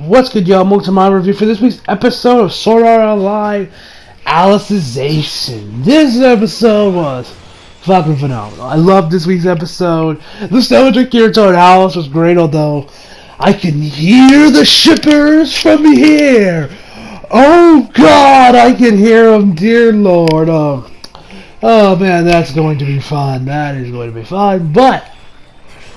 What's good, y'all? Welcome to my review for this week's episode of Sword Art Online Alicization. This episode was fucking phenomenal. I loved this week's episode. The nostalgic Kirito and Alice was great, although I can hear the shippers from here. Oh god, I can hear them, dear lord. Oh man, that's going to be fun. That is going to be fun, but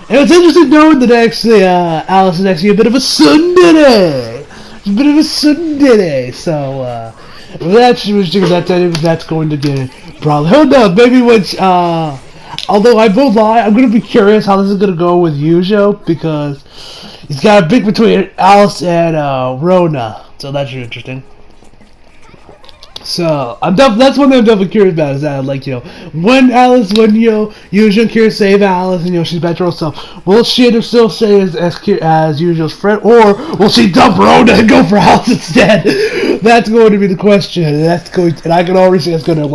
and it's interesting knowing that actually Alice is actually a bit of a tsundere. A bit of a tsundere. So that's going to get probably. Who knows? Maybe which. Although I won't lie, I'm going to be curious how this is going to go with Yujo because he's got a big between Alice and Rona. So that's really interesting. So that's one thing I'm definitely curious about is that, like, when Yujo and Kira save Alice and she's back to herself, will she still stay as Yujo's friend, or will she dump Rona and go for Alice instead? That's going to be the question. And I can already see it's going to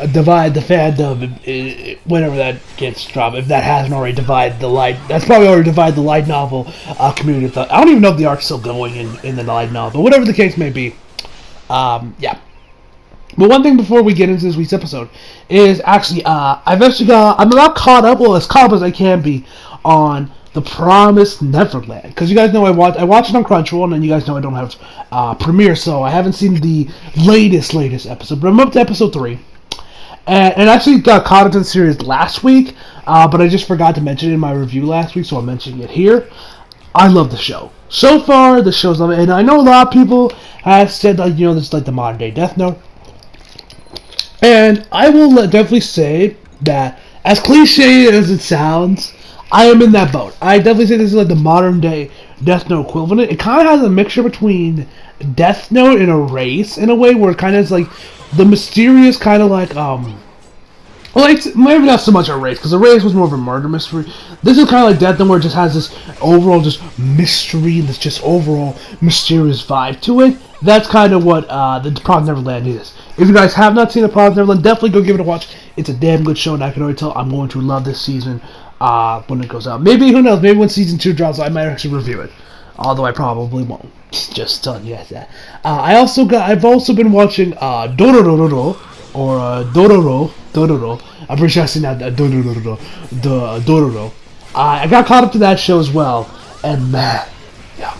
divide the fandom whenever that gets dropped. If that hasn't already divided the light, that's probably already divided the light novel community. I don't even know if the arc's still going in the light novel, but whatever the case may be, yeah. But one thing before we get into this week's episode is actually, I'm about caught up, well, as caught up as I can be, on The Promised Neverland. Because you guys know I watched it on Crunchyroll, and you guys know I don't have Premiere, so I haven't seen the latest episode. But I'm up to episode 3. And I actually got caught into the series last week, but I just forgot to mention it in my review last week, so I'm mentioning it here. I love the show. So far, the show's lovely, and I know a lot of people have said, this is like the modern day Death Note. And I will definitely say that, as cliche as it sounds, I am in that boat. I definitely say this is like the modern day Death Note equivalent. It kind of has a mixture between Death Note and Erase in a way, where it kind of is like the mysterious kind of maybe not so much Erase, because Erase was more of a murder mystery. This is kind of like Death Note, where it just has this overall just mystery and this just overall mysterious vibe to it. That's kind of what the Promised Neverland is. If you guys have not seen The Promised Neverland, definitely go give it a watch. It's a damn good show, and I can already tell I'm going to love this season when it goes out. Maybe, who knows, maybe when season 2 drops, I might actually review it. Although I probably won't. Just telling you guys that. I've also been watching Dororo, or Dororo. I'm pretty sure I've seen that, Dororo. I got caught up to that show as well, and man, yeah.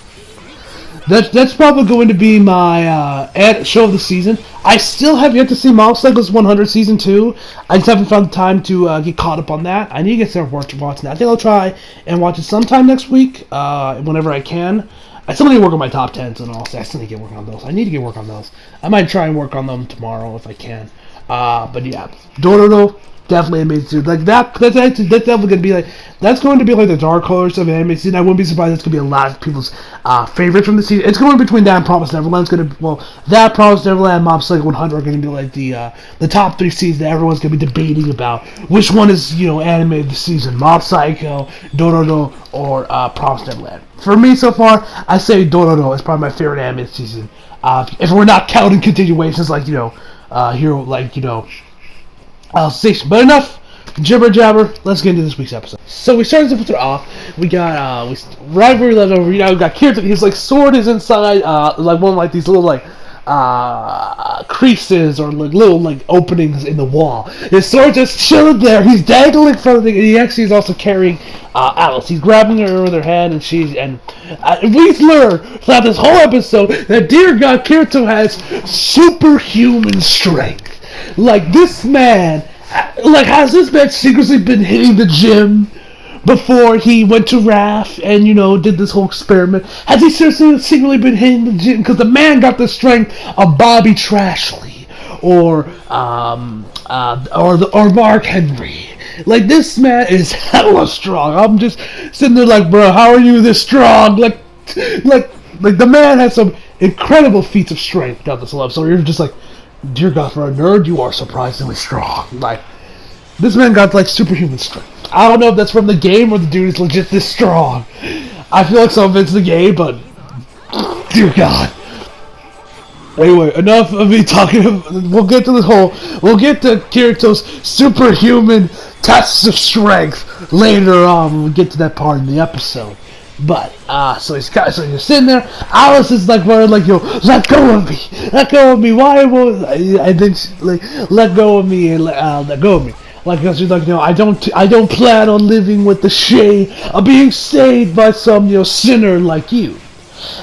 That's probably going to be my show of the season. I still have yet to see Mob Psycho's 100 Season 2. I just haven't found the time to get caught up on that. I need to get started watching that. I think I'll try and watch it sometime next week, whenever I can. I still need to work on my top 10s and all. I still need to get work on those. I might try and work on them tomorrow if I can. But yeah, Dororo, definitely amazing. Like that's definitely gonna be that's going to be like the dark horse of anime season. I wouldn't be surprised. It's gonna be a lot of people's favorite from the season. It's going between that and Promised Neverland. That Promised Neverland and Mob Psycho 100 are gonna be like the top 3 seasons that everyone's gonna be debating about which one is anime of the season: Mob Psycho, Dororo, or Promised Neverland. For me so far, I say Dororo is probably my favorite anime this season. If we're not counting continuations Alicization. But enough jibber jabber. Let's get into this week's episode. So we started this episode off. We got right where we left over. We got Kirito. His sword is inside one of these little creases or little openings in the wall. His sword just chilling there. He's dangling from the thing, and he actually is also carrying Alice. He's grabbing her with her hand, and we've learned throughout this whole episode that, dear God, Kirito has superhuman strength. This man, has this man secretly been hitting the gym before he went to RAF and, did this whole experiment? Has he seriously secretly been hitting the gym? Because the man got the strength of Bobby Trashley or Mark Henry. This man is hella strong. I'm just sitting there bro, how are you this strong? The man has some incredible feats of strength down this level. So you're just dear God, for a nerd, you are surprisingly strong. This man got superhuman strength. I don't know if that's from the game or the dude is legit this strong. I feel like some of it's the game, but dear God. Anyway, enough of me talking. We'll get to Kirito's superhuman tests of strength later on when we get to that part in the episode. But so he's sitting there. Alice is like, let go of me, let go of me. Why won't? And then she, like, let go of me and let go of me. Like, she's like, I don't plan on living with the shame of being saved by some sinner like you.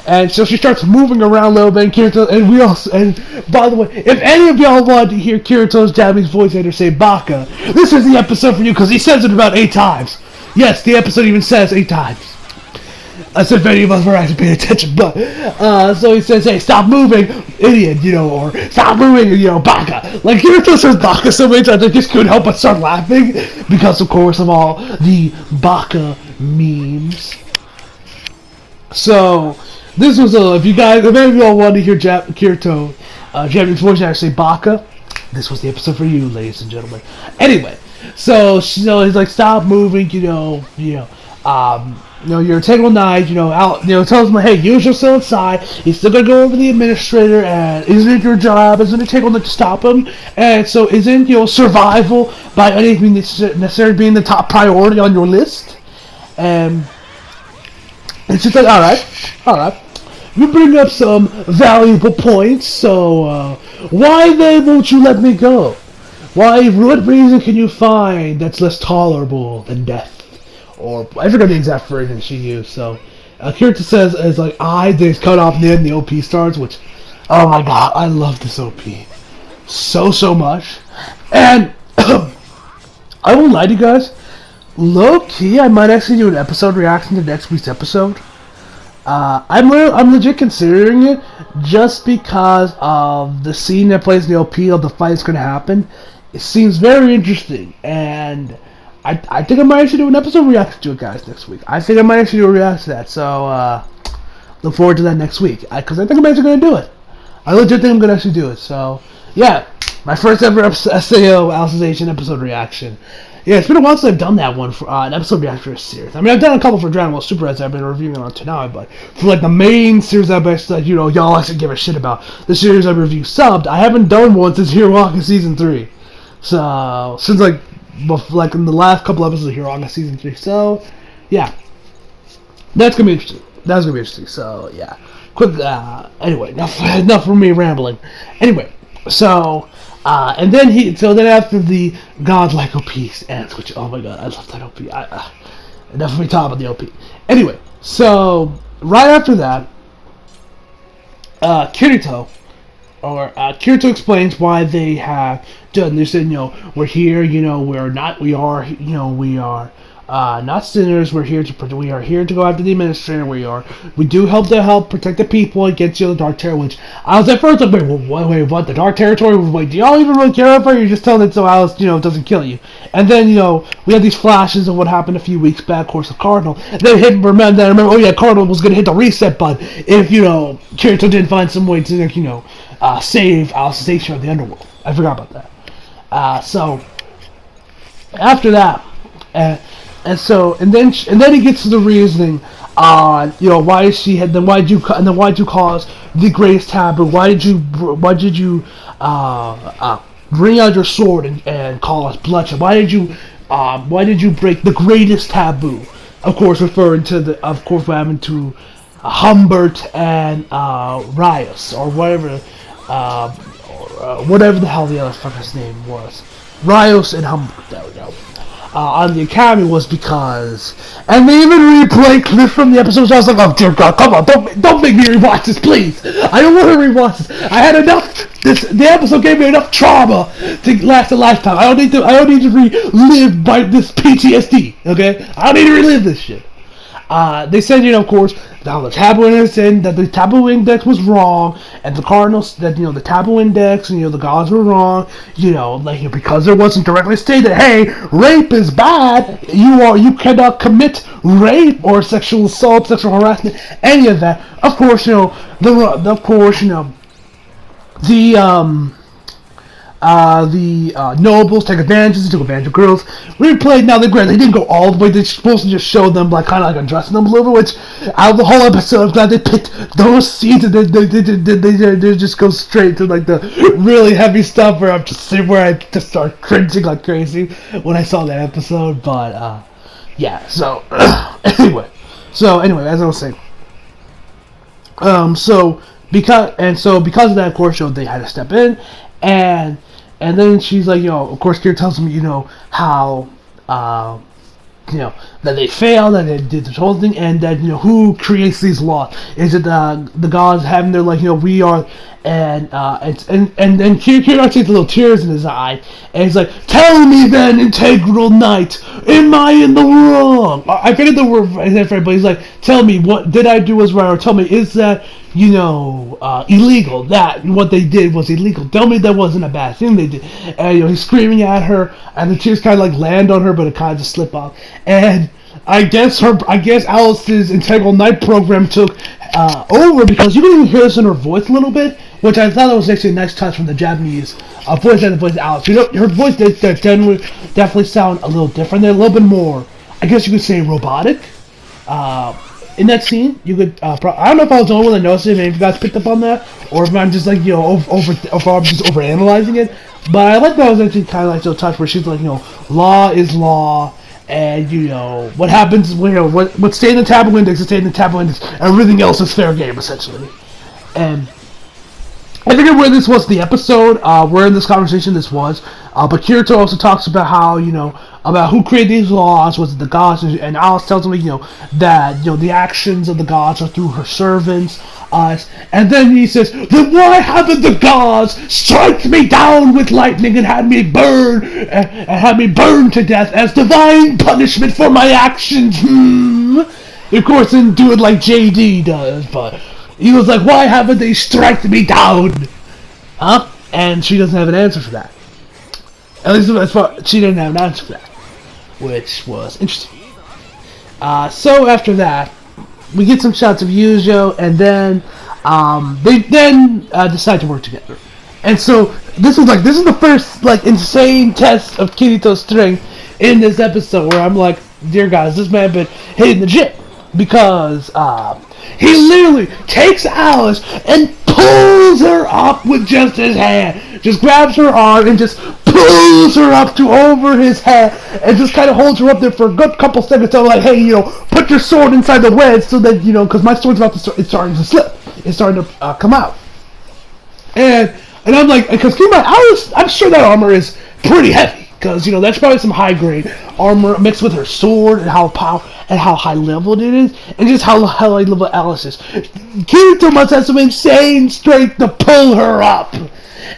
And so she starts moving around a little bit, and Kirito, and by the way, if any of y'all want to hear Kirito's Japanese voice actor say Baka, this is the episode for you, because he says it about 8 times. Yes, the episode even says 8 times. As if any of us were actually paying attention, but, so he says, hey, stop moving, idiot, or stop moving, Baka. Like, Kirito says Baka so many times, I just couldn't help but start laughing, because, of course, of all the Baka memes. So, this was if any of y'all want to hear Kirito, Japanese voice actor say Baka, this was the episode for you, ladies and gentlemen. Anyway, so, he's like, stop moving, you're a integral knight, tells him, hey, you're still inside, he's still gonna go over the administrator, and isn't it your job as an integral knight to stop him? And so, isn't, survival by anything necessary being the top priority on your list? And it's just like, alright. You bring up some valuable points, so, why then won't you let me go? What reason can you find that's less tolerable than death? Or, I forgot the exact phrasing she used, so, Kirito says, is like, they cut off the end, the OP starts, which, oh my god, I love this OP. So much. And, I won't lie to you guys, low-key, I might actually do an episode reaction to next week's episode. I'm legit considering it, just because of the scene that plays in the OP of the fight that's going to happen. It seems very interesting, and I think I might actually do an episode reaction to it, guys, next week. I think I might actually do a reaction to that, so, look forward to that next week, because I think I'm actually going to do it. I legit think I'm going to actually do it, so, yeah, my first ever SAO Alicization episode reaction. Yeah, it's been a while since I've done that one for an episode reaction to a series. I mean, I've done a couple for Dragon Ball Super Reds I've been reviewing on tonight, but for like the main series I've been, y'all actually give a shit about, the series I review subbed, I haven't done one since Hiroaka Season 3. So, since like in the last couple episodes of Hiroaka Season 3. So, yeah. That's gonna be interesting. That's gonna be interesting. So, yeah. Quick, anyway, enough for me rambling. Anyway, so, and then then after the godlike OP ends, which, oh my god, I love that OP. Enough of me talking about the OP. Anyway, so, right after that, Kirito explains why they have done this. And, we're here, we are not sinners. We are here to go after the administrator. We do help protect the people against the Dark Terror. Which I was at first like, wait, what? The Dark Territory? Wait, do y'all even really care about it? You're just telling it so Alice, doesn't kill you. And then, we had these flashes of what happened a few weeks back, of course, of Cardinal. And then remember, oh yeah, Cardinal was gonna hit the reset button if Kirito didn't find some way to save Alicization of the underworld. I forgot about that. So after that, and then he gets to the reasoning on why'd you cause the greatest taboo? Why did you bring out your sword and call us bloodshed? Why did you break the greatest taboo? Of course, referring to what happened to Humbert and Rios, or whatever. Whatever the hell the other fucker's name was. Rios and Humbert, there we go. On the Academy was because, and they even replayed clips from the episodes. I was like, oh dear God, come on, don't make me rewatch this, please. I don't want to rewatch this. I had enough. The episode gave me enough trauma to last a lifetime. I don't need to relive by this PTSD. Okay, I don't need to relive this shit. They said, of course, now the taboo index said that the taboo index was wrong, and the Cardinals, that, the taboo index and, the gods were wrong, because there wasn't directly stated, hey, rape is bad, you cannot commit rape or sexual assault, sexual harassment, any of that. Of course, the nobles took advantage of girls. Replayed, now they didn't go all the way, they're supposed to just show them, kind of undressing them a little bit, which, out of the whole episode, I'm glad they picked those scenes, and they just go straight to, the really heavy stuff, where I'm just sitting where I just start cringing like crazy when I saw that episode, but, yeah, so, anyway, So anyway, as I was saying, because of that, of course, they had to step in, and then she's like, of course, Kira tells them, how, that they failed, that they did this whole thing, and that, who creates these laws? Is it the gods having their, we are, and then Kira takes little tears in his eye, and he's like, tell me then, integral knight, am I in the wrong? I forget the word, but he's like, tell me, what did I do was right, or tell me, is that, illegal, that what they did was illegal, tell me that wasn't a bad thing they did, and, he's screaming at her, and the tears kind of, land on her, but it kind of just slip off, and I guess Alice's Integral Night program took over, because you can even hear this in her voice a little bit, which I thought was actually a nice touch from the Japanese voice and the voice of Alice. Her voice did definitely sound a little different. They're a little bit more, I guess you could say, robotic. In that scene, you could. I don't know if I was the only one that noticed it. Maybe if you guys picked up on that, or if I'm just I'm just overanalyzing it. But I like that was actually kind of so touch where she's like, law is law. And what happens, what stay in the taboo index is stay in the taboo index. Everything else is fair game, essentially. And I forget where this was the episode, where in this conversation this was. But Kirito also talks about how about who created these laws, was it the gods, and Alice tells him that the actions of the gods are through her servants. And then he says, then why haven't the gods strike me down with lightning and had me burn to death as divine punishment for my actions? Of course, didn't do it like JD does, but he was like, why haven't they striked me down? Huh? And she doesn't have an answer for that. At least as far she didn't have an answer for that, which was interesting. So after that, we get some shots of Yujo, and then they decide to work together. And so this is the first insane test of Kirito's strength in this episode, where I'm like, dear guys, this man been hitting the gym, because he literally takes Alice and pulls her up with just his hand, just grabs her arm and just pulls her up to over his head, and just kind of holds her up there for a good couple seconds. So like, hey, put your sword inside the wedge so that because my sword's it's starting to slip, it's starting to come out, and I'm like, because keep in mind, I'm sure that armor is pretty heavy. Because that's probably some high grade armor mixed with her sword and how high leveled it is, and just how high level Alice is. Kirito must have some insane strength to pull her up,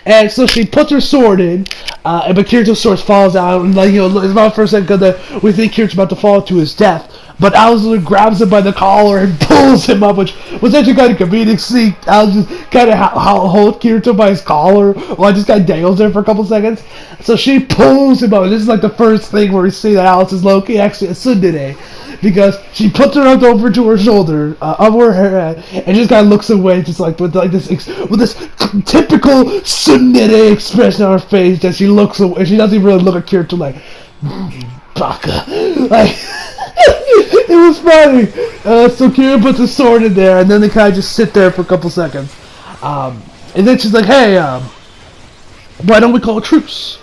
and so she puts her sword in, but Kirito's sword falls out, and it's not for a second that we think Kirito's about to fall to his death. But Alice grabs him by the collar and pulls him up, which was actually kind of comedic. See, Alice just kind of hold Kirito by his collar while just kind of dangles there for a couple seconds. So she pulls him up. This is the first thing where we see that Alice is low-key actually a tsundere, because she puts her up over to her shoulder, over her head, and just kind of looks away, just with this typical tsundere expression on her face that she looks away. She doesn't even really look at Kirito baka. It was funny. So Kira puts a sword in there, and then they kind of just sit there for a couple seconds. And then she's like, hey, why don't we call a truce?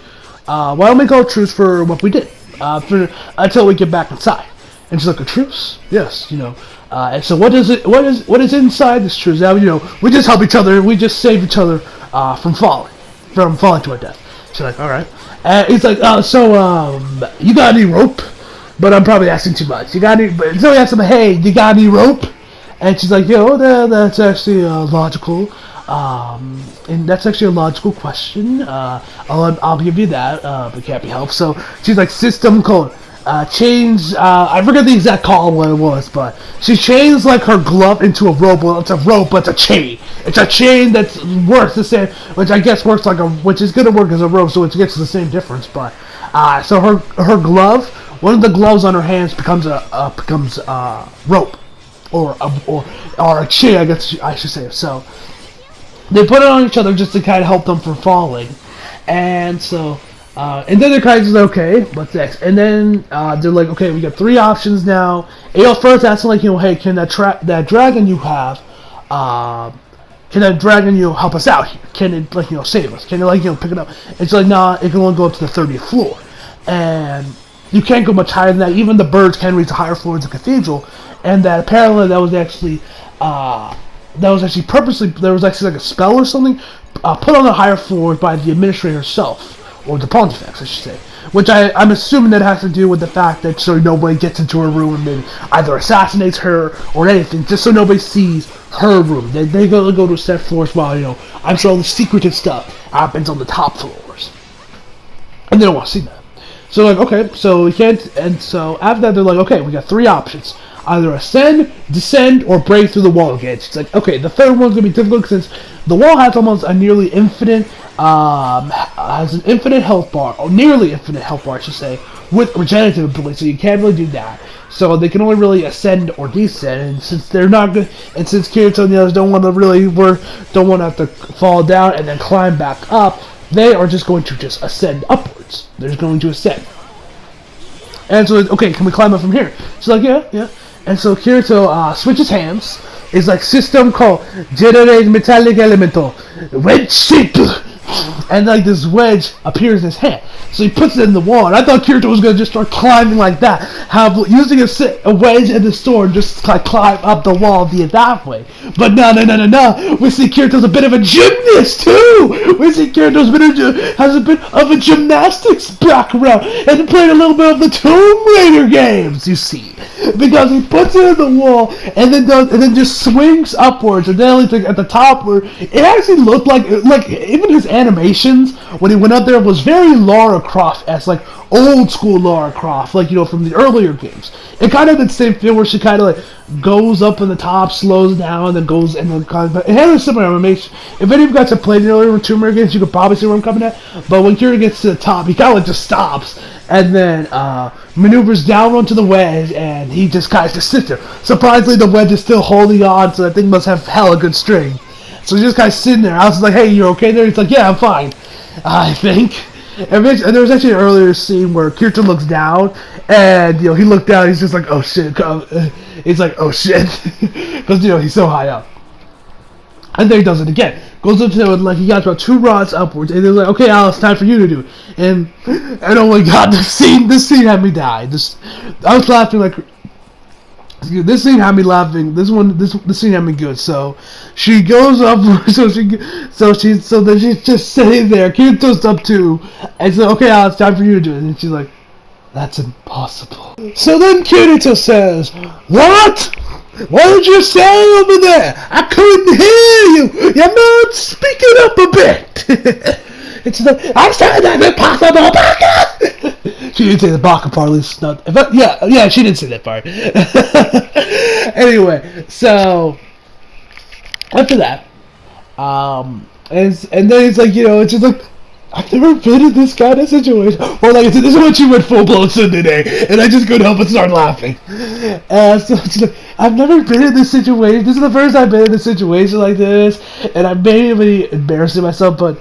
Why don't we call a truce for what we did? Until we get back inside. And she's like, a truce? Yes, and so what is inside this truce? Now, we just help each other, we just save each other from falling to our death. She's like, alright. And he's like, you got any rope? But I'm probably asking too much. So he asks him, hey, you got any rope? And she's like, that's actually logical. And that's actually a logical question. I'll give you that, but can't be helped. So she's like, system code. Change, I forget the exact call what it was, but she chains her glove into a rope. Well, it's a rope, but it's a chain. It's a chain that works the same, which I guess works which is gonna work as a rope, so it gets the same difference. But, so her glove, one of the gloves on her hands becomes a rope, or a chain, I guess I should say. So they put it on each other just to kind of help them from falling, and so and then they're kind of just okay, what's next? And then they're like, okay, we got three options now. And first asking hey, can that dragon you have, can that dragon help us out here? Can it save us? Can it pick it up? It's like, nah, it can only go up to the 30th floor. And you can't go much higher than that. Even the birds can reach the higher floors of the cathedral, and that apparently that was actually purposely, there was actually like a spell or something put on the higher floors by the administrator herself, or the pontifex, I should say. Which I'm assuming that has to do with the fact that so nobody gets into her room and maybe either assassinates her or anything, just so nobody sees her room. They go to set floors while, you know, I'm sure all the secretive stuff happens on the top floors. And they don't want to see that. So, like, okay, so we can't, and so after that they're like, okay, we got 3 options. Either ascend, descend, or break through the wall again. It's like, okay, the third one's going to be difficult since the wall has almost a nearly infinite, has an infinite health bar, or nearly infinite health bar, I should say, with regenerative ability, so you can't really do that. So they can only really ascend or descend, and since they're not good, and since Kirito and the others don't want to have to fall down and then climb back up, they are just going to just ascend upwards. They're just going to ascend. And so, okay, can we climb up from here? She's like, yeah. And so Kirito switches hands. It's like system called Generate Metallic Elemental Wedge Shape. And like this wedge appears in his hand. So he puts it in the wall. And I thought Kirito was going to just start climbing like that. Using a wedge and the sword, just like climb up the wall via that way. But no. We see Kirito's a bit of a gymnast too. We see Kirito's has a bit of a gymnastics background. And played a little bit of the Tomb Raider games, you see. Because he puts it in the wall and then just swings upwards. And then at the top where it actually looked like even his animations when he went up there was very Lara Croft-esque, like old school Lara Croft, like, you know, from the earlier games. It kind of had the same feel where she kind of like goes up in the top, slows down, and then goes and then kind of. It had a similar animation. If any of you guys have played the earlier Tomb Raider games, you could probably see where I'm coming at. But when Kirito gets to the top, he kind of like just stops and then maneuvers down onto the wedge, and he just kind of just sits there. Surprisingly, the wedge is still holding on, so that thing must have hella good string. So he's just kind of sitting there. I was like, hey, you're okay there? He's like, yeah, I'm fine, I think. And there was actually an earlier scene where Kirito looks down, and, you know, he looked down, he's just like, oh shit. He's like, oh shit. Because, you know, he's so high up. And then he does it again. Goes up to it, like, he got about 2 rods upwards, and they're like, okay, Alice, time for you to do it. And oh my god, this scene had me die. I was laughing like, this scene had me laughing. This scene had me good. So she goes up. So then she's just sitting there. Kirito's up too, and so okay, it's time for you to do it. And she's like, "That's impossible." So then Kirito says, "What? What did you say over there? I couldn't hear you. You're not speaking up a bit." It's I said that's impossible, Baka! She didn't say the Baka part, at least not. Yeah, she didn't say that part. Anyway, so after that, and then it's like, you know, it's just like, I've never been in this kind of situation. Or like, this is when she went full blown Tsundere, and I just couldn't help but start laughing. So it's like, I've never been in this situation. This is the first I've been in a situation like this, and I'm maybe embarrassing myself, but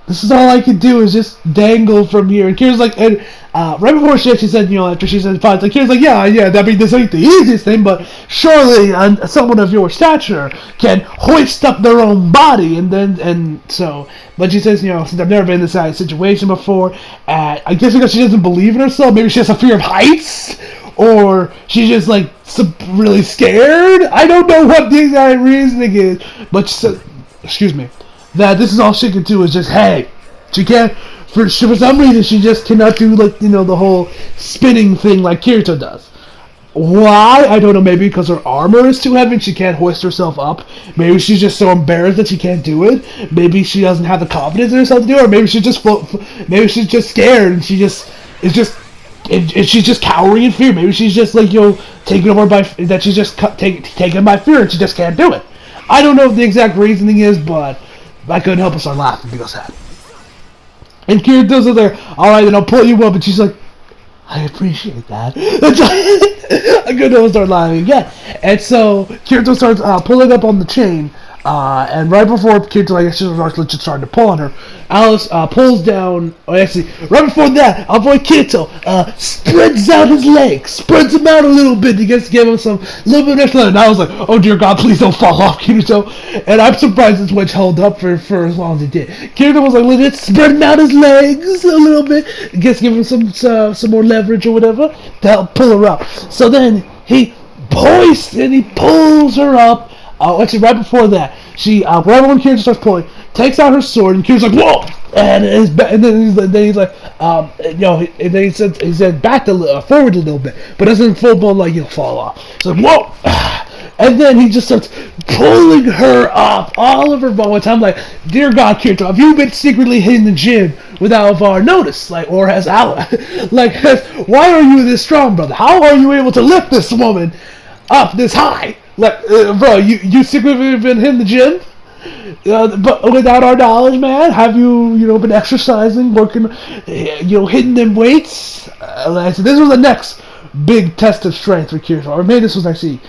this is all I can do is just dangle from here. And Kira's like, and right before she actually said, you know, after she said fine, like, Kira's like, yeah, I mean, this ain't the easiest thing, but surely someone of your stature can hoist up their own body. But she says, you know, since I've never been in this situation before, I guess because she doesn't believe in herself, maybe she has a fear of heights, or she's just like really scared. I don't know what the exact reasoning is, but she said, excuse me, that this is all she can do is just, hey, she can't, for some reason she just cannot do, like, you know, the whole spinning thing like Kirito does. Why? I don't know, maybe because her armor is too heavy and she can't hoist herself up. Maybe she's just so embarrassed that she can't do it. Maybe she doesn't have the confidence in herself to do it, or maybe she's just scared and she's just cowering in fear. Maybe she's just like, you know, taken over by, that she's just taken by fear and she just can't do it. I don't know what the exact reasoning is, but I couldn't help but start laughing because of that. And Kirito's there, alright, then I'll pull you up, and she's like, I appreciate that. I couldn't help but start laughing again. And so Kirito starts pulling up on the chain And right before Kirito, I guess she was just starting to pull on her, Alice pulls down. Oh, actually, right before that, our boy Kirito spreads out his legs, spreads them out a little bit. He gets to give him some little bit of extra. And I was like, oh dear God, please don't fall off, Kirito. And I'm surprised this witch held up for as long as it did. Kirito was like legit spreading out his legs a little bit. Gets to give him some more leverage or whatever to help pull her up. So then he hoists and he pulls her up. Actually, right before that, she, right when Kirito starts pulling, takes out her sword, and Kirito's like, whoa! And then he's like, and then he said back forward a little bit, but doesn't full blown like fall off. He's like, whoa! And then he just starts pulling her up, all of her moments. I'm like, dear God, Kirito, have you been secretly hitting the gym without our notice, or has Ala? Why are you this strong, brother? How are you able to lift this woman up this high? Bro, you secretly been hitting the gym, but without our knowledge, man. Have you, been exercising, working, hitting them weights? This was the next big test of strength for Kirito. Or maybe this was actually, this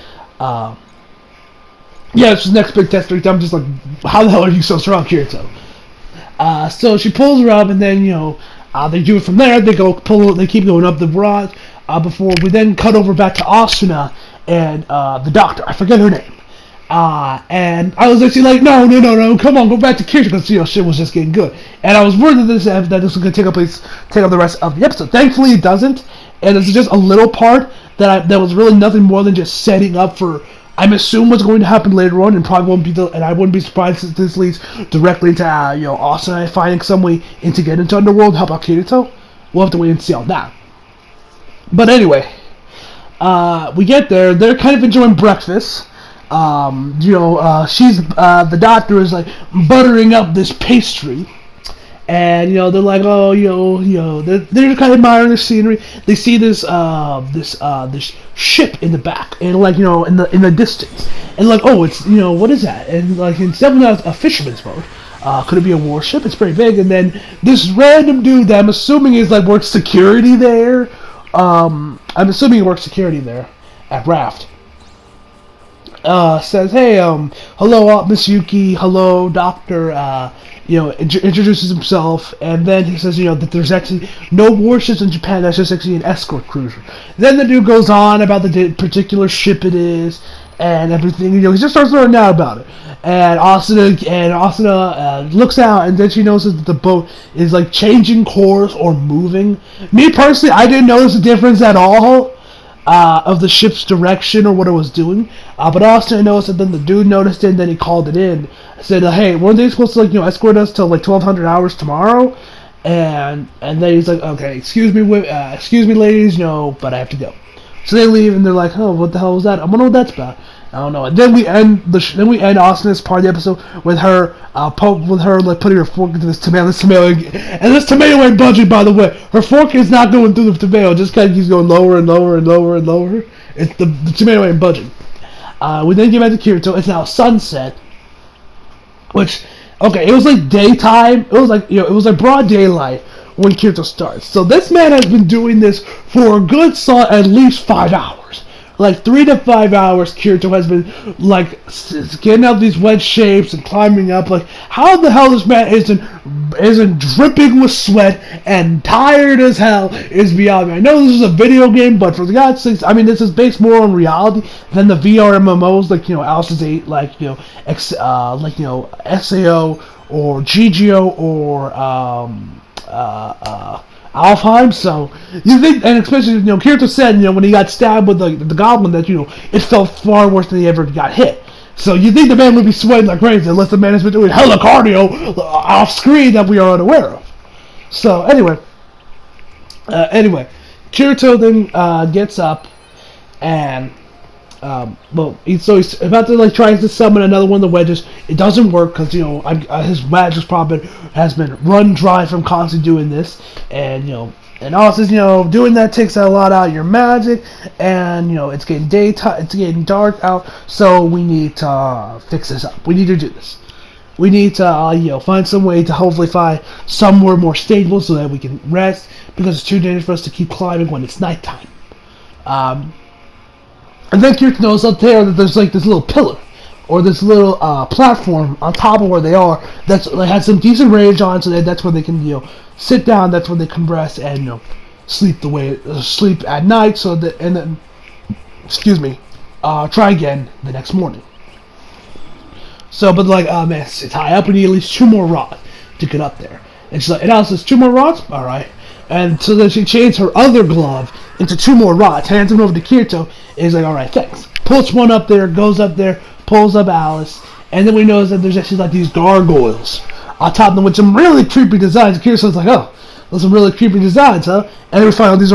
was the next big test. I'm just like, how the hell are you so strong, Kirito? So she pulls her up, and then they do it from there. They keep going up the rod. Before we then cut over back to Asuna and the doctor, I forget her name. And I was actually like, no, come on, go back to Kirito, because shit was just getting good. And I was worried that this was going to take up the rest of the episode. Thankfully, it doesn't, and it's just a little part that was really nothing more than just setting up for, I'm assuming, what's going to happen later on, and probably won't be and I wouldn't be surprised if this leads directly into Asuna finding some way to get into Underworld, help out Kirito. We'll have to wait and see on that. But anyway, we get there. They're kind of enjoying breakfast. She's the doctor is like buttering up this pastry, and they're like, oh, they're kind of admiring the scenery. They see this ship in the back, and like in the distance, and like, oh, it's what is that? And like it's definitely not a fisherman's boat. Could it be a warship? It's pretty big. And then this random dude that I'm assuming is like works security there. I'm assuming he works security there at Raft. Says, hey, hello, Miss Yuki, hello, Doctor, introduces himself, and then he says, that there's actually no warships in Japan, that's just actually an escort cruiser. Then the dude goes on about the particular ship it is, and everything, he just starts learning out about it. And Asuna looks out, and then she notices that the boat is like changing course or moving. Me personally, I didn't notice the difference at all of the ship's direction or what it was doing. But Asuna noticed it. Then the dude noticed it, and then he called it in. Said, "Hey, weren't they supposed to escort us till like 1200 hours tomorrow?" And then he's like, "Okay, excuse me, ladies, but I have to go." So they leave, and they're like, "Oh, what the hell was that? I wonder what that's about." I don't know. And then we end Asuna's part of the episode with her like putting her fork into this tomato, and this tomato ain't budging, by the way. Her fork is not going through the tomato, just kind of keeps going lower and lower and lower and lower. It's the tomato ain't budging. We then get back to Kirito. It's now sunset, which, okay, it was like daytime. It was like it was like broad daylight when Kirito starts. So this man has been doing this for a good at least 5 hours. Like 3 to 5 hours, Kirito has been like getting out these wedge shapes and climbing up. Like, how the hell this man isn't dripping with sweat and tired as hell is beyond me. I know this is a video game, but for God's sakes, I mean, this is based more on reality than the VR MMOs like Alicization, like SAO or GGO or Alfheim. So you think, and especially Kirito said when he got stabbed with the goblin that it felt far worse than he ever got hit. So you think the man would be sweating like crazy unless the man has been doing hella cardio off screen that we are unaware of. So anyway, Kirito then gets up and he's about to trying to summon another one of the wedges. It doesn't work because his magic probably has been run dry from constantly doing this, and and also doing that takes a lot out of your magic, and it's getting daytime, it's getting dark out, so we need to fix this up. We need to do this. We need to find some way to hopefully find somewhere more stable so that we can rest, because it's too dangerous for us to keep climbing when it's nighttime. And then Kirito knows up there that there's like this little pillar, or this little platform on top of where they are that has some decent range on, so that's where they can sit down. That's where they can rest and sleep at night. So that and then try again the next morning. So, but like, man, it's high up. We need at least 2 more rods to get up there. And she's like, and Alice says, 2 more rods? All right. And so then she changed her other glove into 2 more rods, hands them over to Kirito, and he's like, all right, thanks. Puts one up there, goes up there, pulls up Alice, and then we notice that there's actually like these gargoyles on top of them with some really creepy designs. Kirito's like, oh, those are some really creepy designs, huh? And then we find out these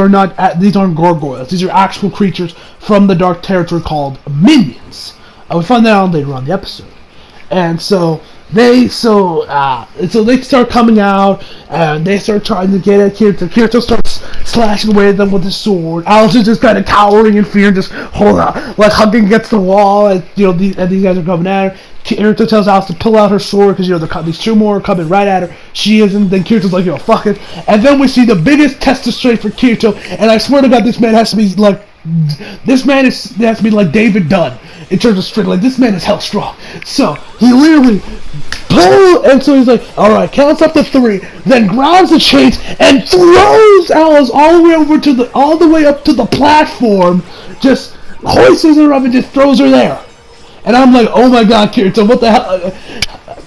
aren't gargoyles. These are actual creatures from the Dark Territory called minions. We find that out later on in the episode. And so they start coming out, and they start trying to get at Kirito. Kirito starts slashing away at them with his sword. Alice is just kind of cowering in fear, just like hugging against the wall. And these guys are coming at her. Kirito tells Alice to pull out her sword because these 2 more are coming right at her. She isn't. Then Kirito's like, fuck it. And then we see the biggest test of strength for Kirito. And I swear to God, this man has to be like David Dunn in terms of strength. Like, this man is hell strong. So he literally and so he's like, all right, counts up to 3, then grabs the chains and throws Alice all the way up to the platform, just hoists her up and just throws her there. And I'm like, oh my God, Kirito, what the hell?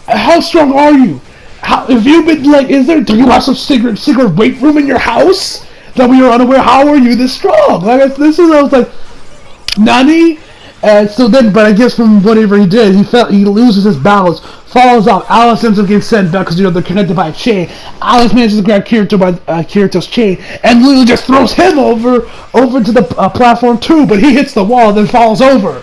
How strong are you? Have you been do you have some secret weight room in your house that we are unaware? How are you this strong? I was like, Nani? And so then, but I guess from whatever he did, he loses his balance, falls off. Alice ends up getting sent back because they're connected by a chain. Alice manages to grab Kirito by Kirito's chain and literally just throws him over to the platform too. But he hits the wall and then falls over.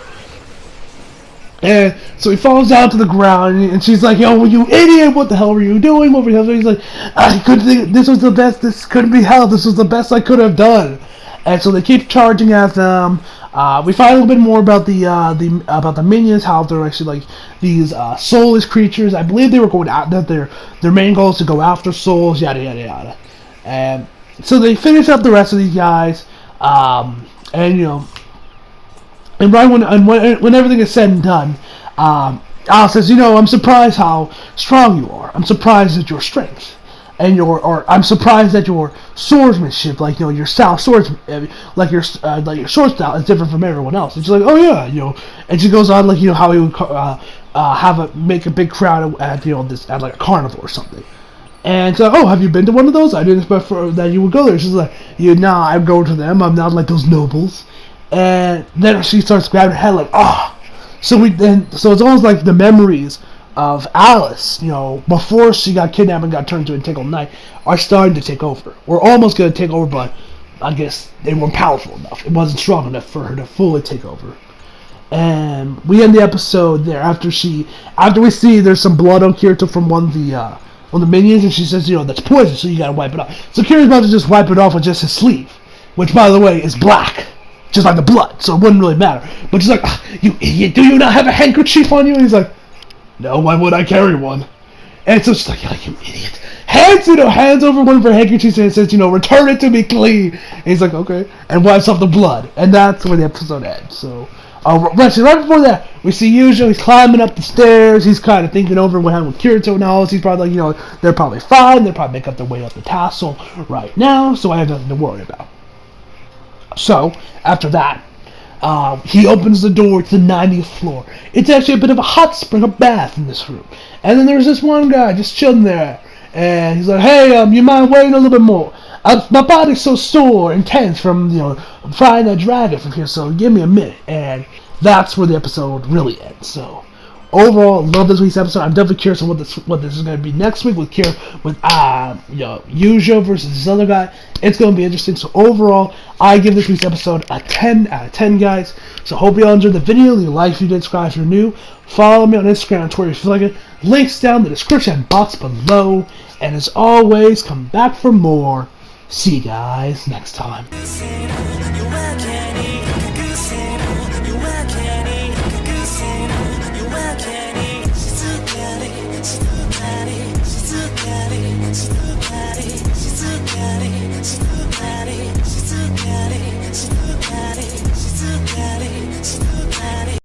And so he falls down to the ground, and she's like, "Yo, you idiot! What the hell were you doing?" Over here, he's like, "I couldn't think. This was the best. This couldn't be hell. This was the best I could have done." And so they keep charging at them. We find a little bit more about the minions, how they're actually like these soulless creatures. I believe they were going out that their main goal is to go after souls, yada yada yada. And so they finish up the rest of these guys, and and right when everything is said and done, Alice says, I'm surprised how strong you are. I'm surprised at your strength. And I'm surprised at your swordsmanship, your style swords, like your sword style is different from everyone else. And she's like, oh yeah, and she goes on how he would make a big crowd at at like a carnival or something. And so, oh, have you been to one of those? I didn't expect that you would go there. She's like, nah, I'm going to them. I'm not like those nobles. And then she starts grabbing her head like, So it's almost like the memories of Alice, before she got kidnapped and got turned into a Tingle Knight, are starting to take over. We're almost going to take over, but I guess they weren't powerful enough. It wasn't strong enough for her to fully take over. And we end the episode there after we see there's some blood on Kirito from one of the minions, and she says, that's poison, so you gotta wipe it off. So Kirito's about to just wipe it off with just his sleeve, which, by the way, is black. Just like the blood, so it wouldn't really matter. But she's like, you idiot, do you not have a handkerchief on you? And he's like, no, why would I carry one? And so she's like, you idiot. Hands over one of her handkerchiefs and says, return it to me clean. And he's like, okay. And wipes off the blood. And that's where the episode ends. So, right before that, we see Yujo, he's climbing up the stairs. He's kind of thinking over what happened with Kirito and all. He's probably like, they're probably fine. They'll probably make up their way up the castle right now. So I have nothing to worry about. So, after that, he opens the door to the 90th floor. It's actually a bit of a hot spring, a bath in this room. And then there's this one guy just chilling there. And he's like, hey, you mind waiting a little bit more? My body's so sore and tense from, fighting that dragon from here, so give me a minute. And that's where the episode really ends. So, overall, love this week's episode. I'm definitely curious on what this is going to be next week with Yujo versus this other guy. It's going to be interesting. So overall, I give this week's episode a 10 out of 10, guys. So hope you all enjoyed the video. Leave a like if you did, subscribe if you're new. Follow me on Instagram and Twitter if you like it. Links down in the description box below. And as always, come back for more. See you guys next time. Body.